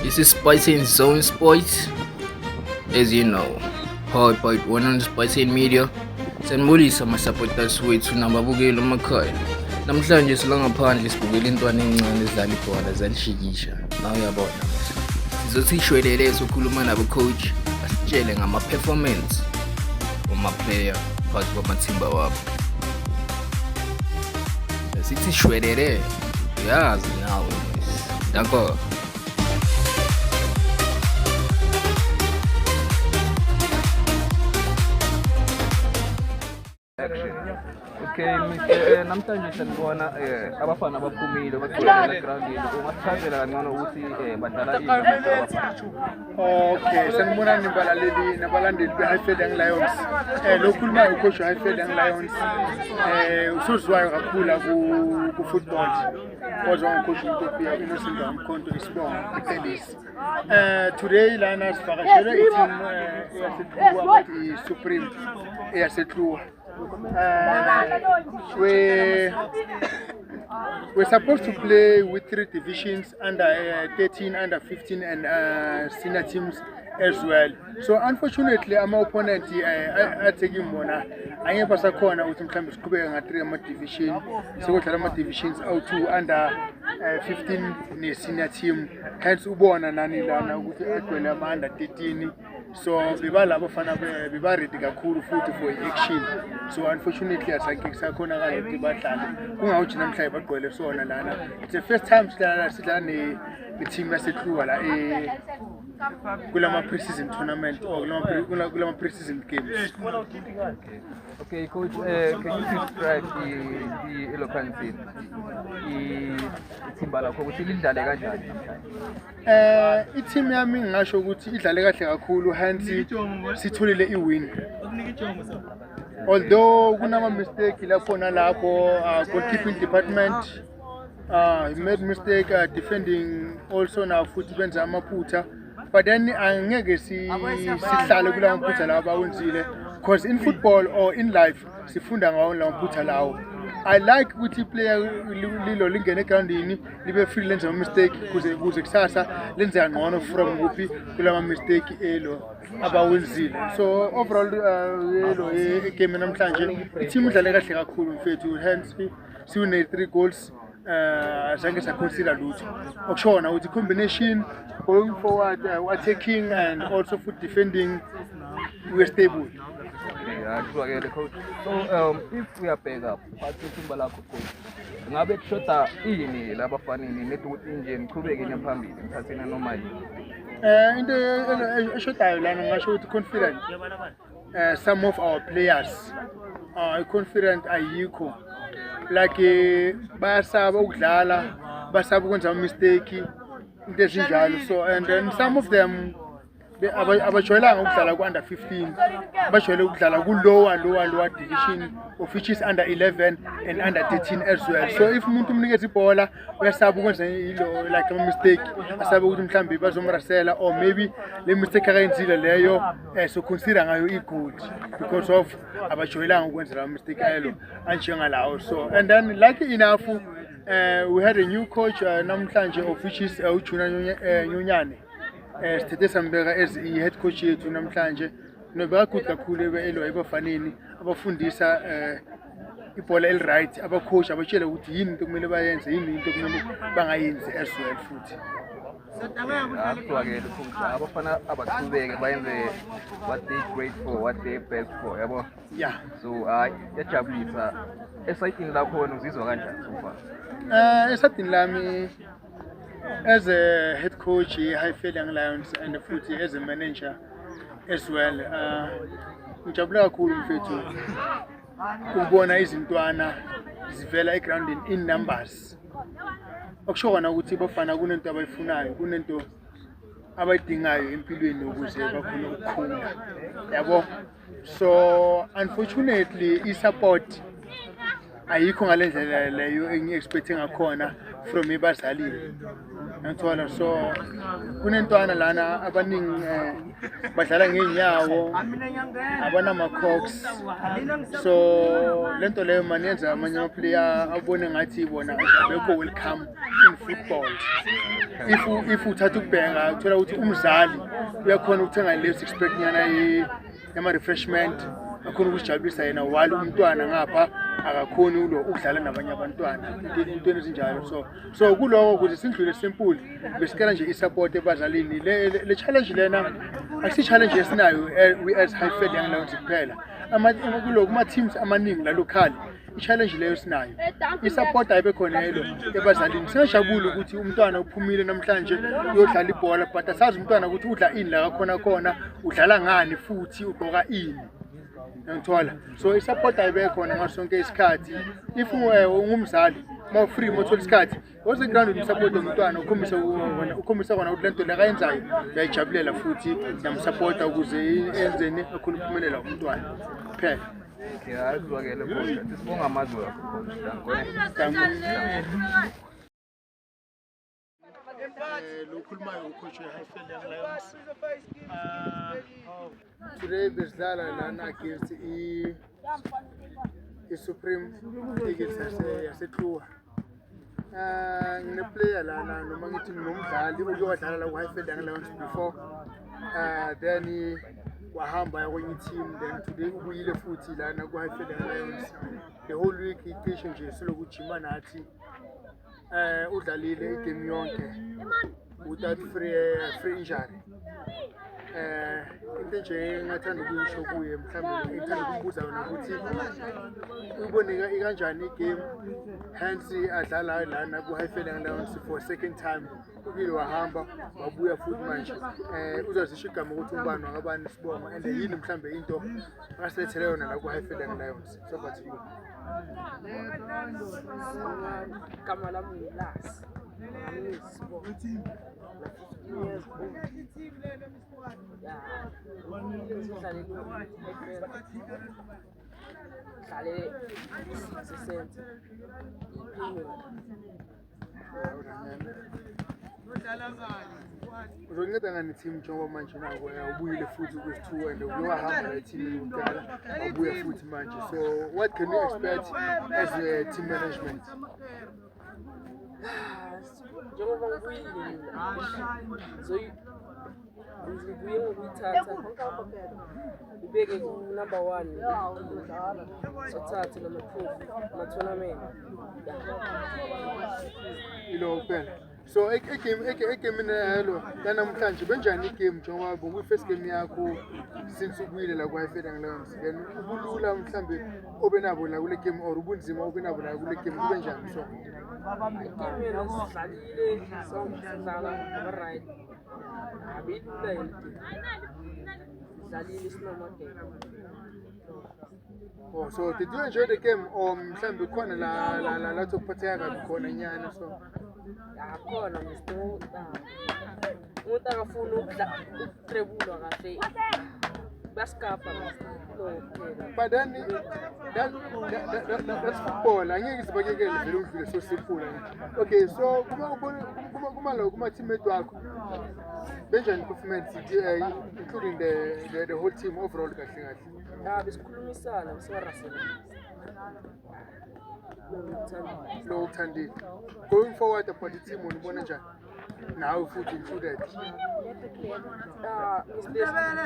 This is Spicy and Zone Sports. As you know, powered by 100 Spicy and Media. Sanibulisa ama-supporters wethu nababukeli emakhaya. Namhlanje sila ngaphandle sibukela intwana encane ezidlala ibhola zalishikisha. Na uyabona. Sizothi ishwelele sokhuluma nabo-coach basitshele ngama-performance wama-player phakathi kwamathimba wabo. Sithi shwelele uyazi nawe. D'accord. Okay, Mr. namhlanje sanibona abafana abaphumile bagcwele egroundini ungasichazela kangcono ukuthi badlala ini abafana. Okay, sanibona nabalandeli be-Highfield Young Lions. Lokhuluma ucoach we-Highfield Young Lions. Usozwayo kakhulu ku-football. Ozwa ucoach uTopia Innocent Mkhonto isibongo eTennis. Today lana sivakashele i-team yaseTluwa i-Supreme yaseTluwa. We're supposed to play with 3 divisions under 13, under 15 and senior teams as well. So unfortunately our opponent are taking Mona. I am Pasakona with him siqhubeka nga3 division. So we divisions out2 under 15 ne senior team. Hence ubona nani lana ukuthi egcwele ama under 13. So bibala abafana biba ready kakhulu futhi for action. So unfortunately asake sakhona kanye ukuthi badlale kungawuthi namhlanje bagqwele sona lana. It's the first time sidlala ne team yaseTluwa la kulama pre-season tournament or kulama pre-season games. Okay, coach, can you describe the locality ithimba lakho ukuthi lidlale kanjani namhlanje? I-team yami ngisho ukuthi idlale kahle kakhulu hence sitholile i-win. Although kunama mistake lapho nalapho goalkeeping department he made mistake defending also now futhi benza amaphutha, but then angeke sihlale kula maphutha lawo bawenzile because in football or in life sifunda ngawo lawo maphutha lawo. I like ukuthi player lilo lingene egroundini libe free lenze ama mistake kuze kusasa lenze ngcono from kuphi kulama mistake elo abawenzile. So overall yelo game namhlanje i-team idlale kahle kakhulu mfethu, hence siwine 3 goals. Zange saconsider lutho okushona ukuthi combination going forward, attacking and also foot defending, we're stable. Okay, coach. So if we are back up ithimba lakho coach, ngabe kushoda ini labafanini nethi ukuthi nje niqhubeke nyaphambili ngithathena noma yini? Into eshodayo lana ngasho ukuthi confident. Some of our players are confident ayikho, like basaba ukudlala, basaba ukwenza ama mistake into ezinjalo. So and then some of them abajwayelanga ukudlala ku under 15, bajwayele ukudlala ku lower division of which is under 11 and under 13 as well. So if umuntu umnikeza ibhola uyasaba ukwenza ilo like a mistake, asaba ukuthi mhlambe bazomrasela or maybe le mistake akayenzile leyo so consider ngayo i-good because of abajwayelanga ukwenza la mistake elo anjengalawo. So and then lucky enough we had a new coach namhlanje of which is uJuna Nyonyane. Sithethe sambeka as i-head coach yethu namhlanje nobeka good kakhulu elo ebafaneni abafundisa ibhola eli-right, abacoach abatshela ukuthi yini into kumele bayenze, yini into kumele bangayenzi as well futhi. Akuthiwa-ke abafana abaqhubeke bayenze what they great for, what they best for, yabo? Yeah. So yajabulisa esayitini lakhona uzizwa kanjani so far? Esayitini lami as a head coach Highfield Young Lions and futhi as a manager as well, ngijabula kakhulu mfethu ukubona izintwana zivela egroundini in numbers. Okushona ukuthi bafana kunento abayifunayo, kunento abayidingayo empilweni ukuze bakhona ukukhula, yabo. So unfortunately i-support ayikho ngalendlela leyo engi-expecting ngakhona from ebazalini. ngithola so kunentwana lana abaningi badlala ngeenyawo abanama-cox so lento leyo manyenza amanye amaplayer abone ngathi bona abekho welcome in football if uthatha ukubhenga uthola ukuthi umzali uyakhona ukuthenga leyo six-pack nyana yama-refreshment akhona ukuzijabulisa yena while umntwana ngapha akakhoni ukudlala nabanye abantwana intweni ezinjalo so kuloko ukuze sindlule simple besikela nje isupport ebazalini le challenge lena akusi-challenge esinayo we as Highfield Young Lions kuphela kuma-teams amaningi la local i-challenge leyo sinayo isupport ayibe khona yelo ebazalini singajabuli ukuthi umntwana uphumile namhlanje uyodlala ibhola but asazi umntwana ukuthi udla ini la khona udlala ngani futhi ugqoka ini ngithola so isupport ayibe khona ngaso sonke isikhathi if ungumzali ma-free mothola isikhathi wose ground umsupport umntwana ukhombisa khona ukuthi lento lekayenzayo uyayijabulela futhi yamsupport ukuze enzeni akhona ukuphumelela umntwana kuphela. Okay, azwakele coach. Sibonga amazwi akho coach. Lokhulumayo ucoach we-Highfield Young Lions. Today besidlala lana against i-Supreme Eagles yaseTluwa. Ngine-player lana noma ngithi nginomdlali uyowadlala la ku-Highfield Young Lions before. Then wahamba kwenye team then today ubuyile futhi lana ku-Highfield Young Lions the whole week icishe nje silokujima nathi udlalile igame yonke without free injury into nje engathanda ukuyisho kuye mhlawumbe ngithanda ukumbuza yona ukuthi uyibone ikanjani igame hence adlala lana ku-Highfield Young Lions for a second time ukile wahamba wabuya futhi manje uzazisho igama ukuthi umbani wangabani sibonga and yini mhlawumbe into asilethele yona la ku-Highfield Young Lions so bathi you igama lami ngilas uzonceda ngani team njengoba manje nako ubuyile futhi kwesi-2 and uyowahamba ne-team yokuqala ubuya futhi manje so what can you expect as a team management? njengoba ngibuyile ngibuye ngokuyithatha ngibeke ku-number 1 sothathe nama-tournament ilo kuphela so egemini yalo yanamhlanje benjani igame njengoba bokuyi-first game yakho since ubuyile la ku-Highfield Young Lions then ubulula mhlawumbe obenabo la kule game or ubunzima obenabo la kule game kube njani so igame yena sidlalile sidlala ngaba-right abiyilula yena sidlalile sinomagame. Oh, so did you enjoy the game or mhlawumbe khona la zokuphatheka kabi khona nyana so yakhona umuntu angafuni ukutrebulwa kahle baskapa but then that's football angeke sibakekele vele udlule so simple okay so kuma-teammate wakho benjani performance including the whole team overall kahle besikhulumisana besingarasela lo uthandile going forward about the team unibona njani nawe futhi included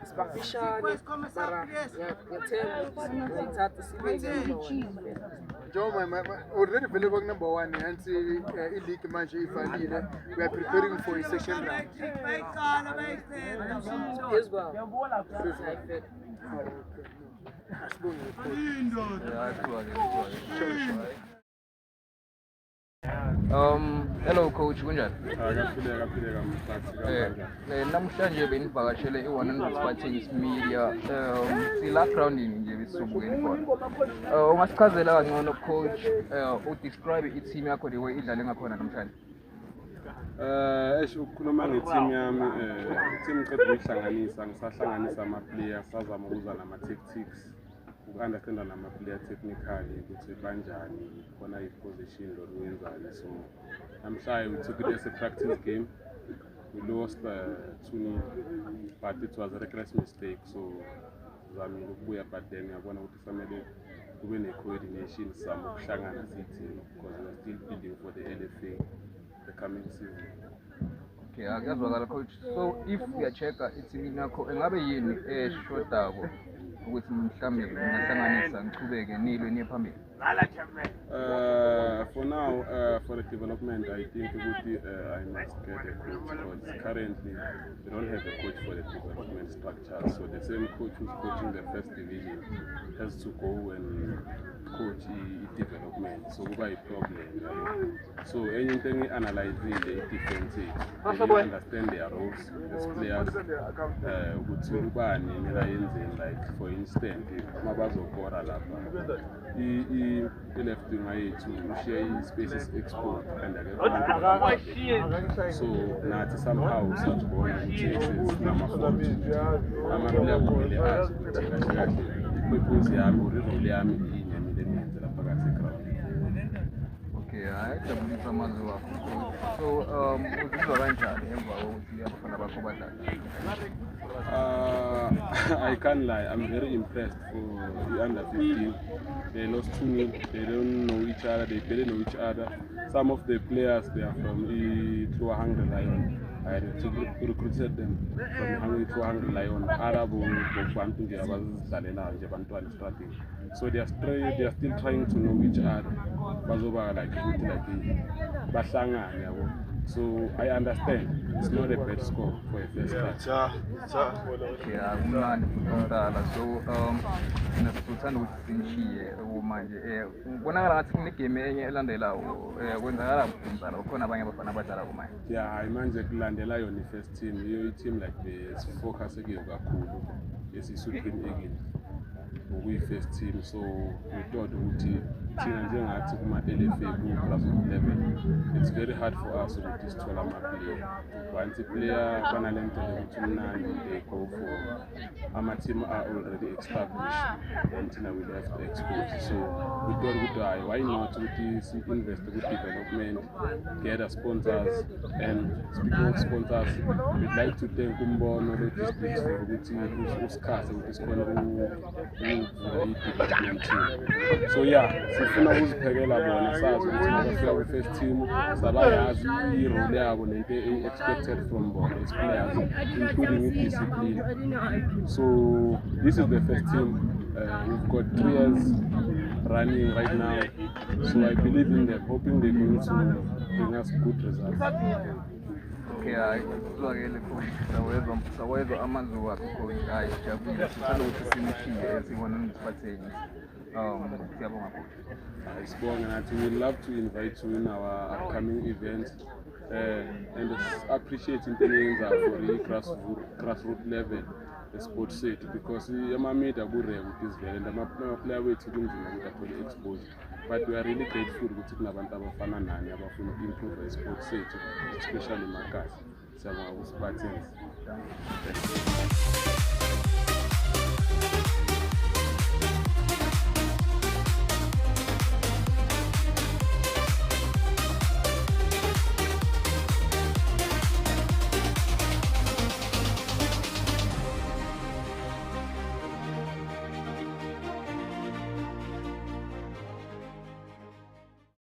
sibafishane mara ngiyathemba ngiyithatha sibe njengoba already vele baku-number 1 hansi i-league manje ivalile we are preparing for a second round Hello coach, kunjani? Kaphileka mhlathi namhlanje benivakashele i-100 Spartans Media sila groundini nje besizobukela khona. Ungasichazela kangcono coach udescribe i-team yakho the way idlale ngakhona namhlanje? Ukukhuluma nge-team yami i-team qeda ukuyihlanganisa ngisahlanganisa ama-players sazama ukuza nama-tactics uku-understanda nama-player technically ukuthi banjani khona i-position or wenzani. So namhlanje we took it as a practice game. We lost 2-0, but it was a reckless mistake. So zami ukubuya, but then ngiyabona ukuthi fanele kube ne-coordination some ukuhlangana sithi because we are still building for the LFA the coming season. Okay, akuyazwakala coach. So if uya-check-a ithimini yakho engabe yini eshodako ukuthi mhlawumbe ngingahlanganisa ngichubeke nilwe niye phambili? For now, for the development, I think I must get a coach because currently we don't have a coach for the development structure. So the same coach who's coaching the first division has to go and coach the development. So why a problem? Right? So anything we analyze the defense, we understand their roles as players. Like for instance, Mabazo Kora Lapa. Left wing to share spaces export and so now somehow such ball and chases number 40. I'm a player who really has purpose really okay, I jabulisa amazwi akho. So uzizwa kanjani emva kokuthi abafana bakho badlala? I can't lie, I'm very impressed for the under 15. They lost 2-0, they don't know each other, they barely know each other. Some of the players, they are from the Hungry Lion. I recruited them from Hungry Hungry Lion. Arabu, Bantu, so they are still trying to know each other. So I understand it's not a bad score for a first class. Yeah, so nasikuthanda ukuthi sinishiye manje ubonakala ngathi kunegame enye elandelayo kwenzakala umdlalo ukhona abanye abafana abadlala kumanje. Yeah, manje kulandela yona i-first team iyo i-team like the focus kuyo kakhulu esi-Supreme Eagles okuyi-first team. So we thought ukuthi thina njengathi kuma-LFA ku-grassroots level it's very hard for us ukuthi sithola ama-player. Once player banalento ukuthi mnandi they go for ama-team are already established and thina we have to expose. So we thought ukuthi why not ukuthi si-invest ku-development, gather sponsors. And speaking of sponsors, we'd like to thank Umbono Logistics for ukuthi usikhase ukuthi sikhona i-development team. So yeah, sifuna ukuziphekela bona sazi ukuthi mabafika kwi-first team sabayazi i-role yabo nento expected from bona as players, including i-discipline. So this is the first team. We've got 3 years running right now. So I believe in them, hoping they're going to bring us good results. Okay, kuzwakele coach, sawezwa amazwi wakho coach. Jabulile sithanda ukuthi sinishiye esibona nisiphatheni. Siyabonga coach. Sibonga nathi, we love to invite you in our upcoming events and appreciate into yenza for grassroots level the sport set because ama-media kureke ukuthi sivele and ama-player wethu kunzima ukuthi athole exposure, but we are really grateful ukuthi kunabantu abafana nani abafuna uku-improve i-sport sethu especially emakhaya. Siyabonga ukusiphathela.